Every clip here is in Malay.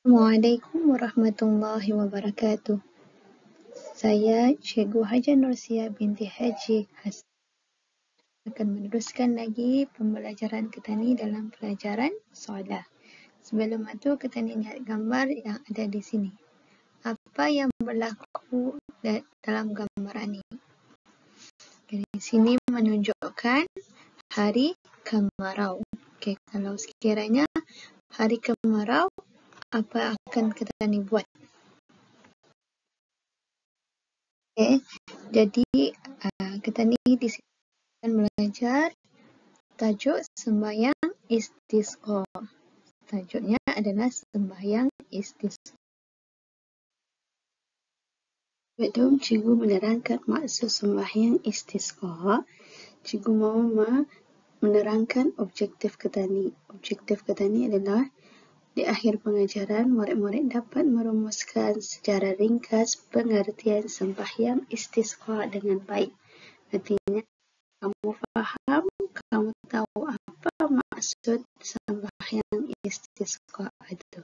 Assalamualaikum warahmatullahi wabarakatuh. Saya Cikgu Hajar Nursia binti Haji Hassan akan meneruskan lagi pembelajaran Ketani dalam pelajaran soalan. Sebelum itu, Ketani lihat gambar yang ada di sini. Apa yang berlaku dalam gambar ini? Di sini menunjukkan hari kemarau. Okey, kalau sekiranya hari kemarau, apa akan Ketani buat? Okay. Jadi kita ni di sini akan belajar tajuk sembahyang istisqa. Tajuknya adalah sembahyang istisqa. Sebelum cikgu menerangkan maksud sembahyang istisqa, cikgu mahu menerangkan objektif Ketani. Objektif Ketani adalah di akhir pengajaran, murid-murid dapat merumuskan secara ringkas pengertian sembahyang istisqa dengan baik. Artinya, kamu faham, kamu tahu apa maksud sembahyang istisqa itu.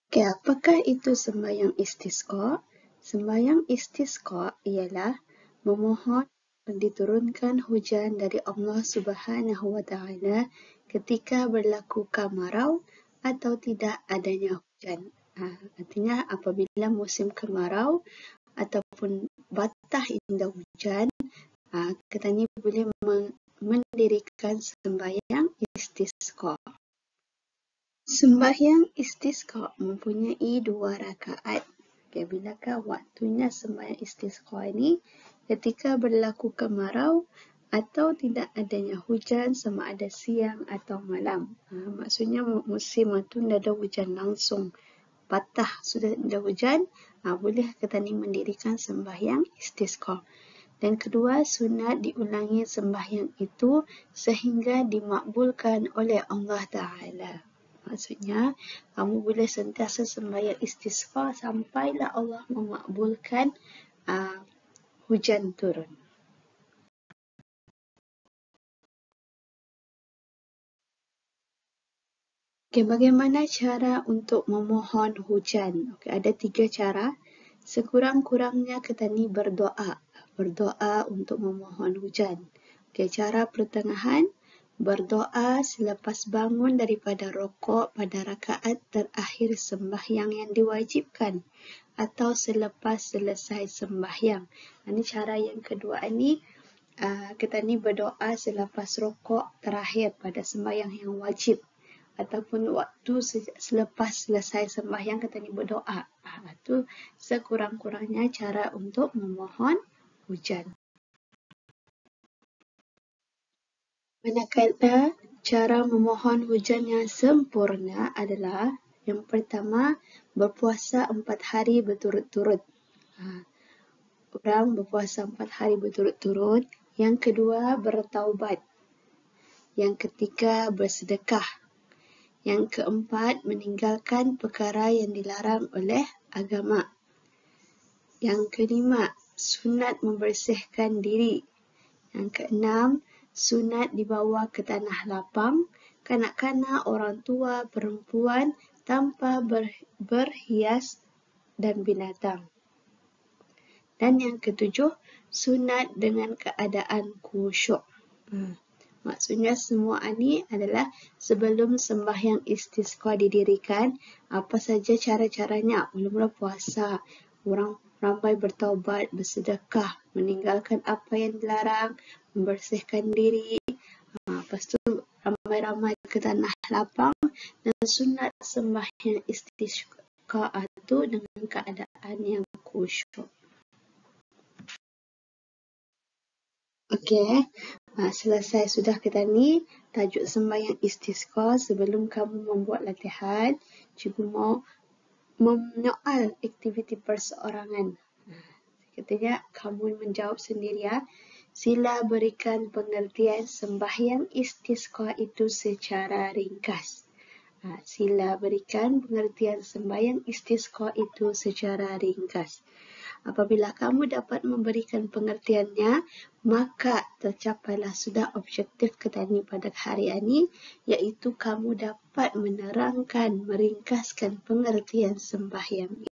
Okey, apakah itu sembahyang istisqa? Sembahyang istisqa ialah memohon diturunkan hujan dari Allah Subhanahu Wa Taala ketika berlaku kemarau atau tidak adanya hujan. Artinya apabila musim kemarau ataupun batah indah hujan, kita ni boleh mendirikan sembahyang istisqa. Sembahyang istisqa mempunyai 2 rakaat. Okay, bilakah waktunya sembahyang istisqa ini? Ketika berlaku kemarau atau tidak adanya hujan sama ada siang atau malam. Maksudnya musim itu tidak ada hujan langsung. Batah sudah ada hujan, boleh kita ni mendirikan sembahyang istisqa. Dan kedua, sunat diulangi sembahyang itu sehingga dimakbulkan oleh Allah Ta'ala. Maksudnya, kamu boleh sentiasa sembahyang istisqa sampailah Allah memakbulkan hujan turun. Okay, bagaimana cara untuk memohon hujan? Okay, ada 3 cara. Sekurang-kurangnya kita ni berdoa. Berdoa untuk memohon hujan. Okay, cara pertengahan, berdoa selepas bangun daripada rokok pada rakaat terakhir sembahyang yang diwajibkan atau selepas selesai sembahyang. Ini cara yang kedua ni, kita ni berdoa selepas rokok terakhir pada sembahyang yang wajib ataupun waktu selepas selesai sembahyang kita ni berdoa. Itu sekurang-kurangnya cara untuk memohon hujan. Manakala cara memohon hujan yang sempurna adalah yang pertama, berpuasa 4 hari berturut-turut. Orang berpuasa 4 hari berturut-turut. Yang kedua, bertaubat. Yang ketiga, bersedekah. Yang keempat, meninggalkan perkara yang dilarang oleh agama. Yang kelima, sunat membersihkan diri. Yang keenam, sunat dibawa ke tanah lapang, kanak-kanak, orang tua, perempuan tanpa berhias dan binatang. Dan yang ketujuh, sunat dengan keadaan khusyuk. Maksudnya semua ini adalah sebelum sembahyang istisqa didirikan, apa saja cara-caranya? Mula-mula puasa, orang ramai bertaubat, bersedekah, meninggalkan apa yang dilarang, membersihkan diri. Lepas tu ramai-ramai ke tanah lapang dan sunat sembahyang istisqa itu dengan keadaan yang khusyuk. Okey, selesai sudah kita ni tajuk sembahyang istisqa. Sebelum kamu membuat latihan, cikgu mau menyoal aktiviti perseorangan. Katanya kamu menjawab sendiri ya. Sila berikan pengertian sembahyang istisqa itu secara ringkas. Sila berikan pengertian sembahyang istisqa itu secara ringkas. Apabila kamu dapat memberikan pengertiannya, maka tercapailah sudah objektif Ketani pada hari ini, iaitu kamu dapat menerangkan, meringkaskan pengertian sembahyang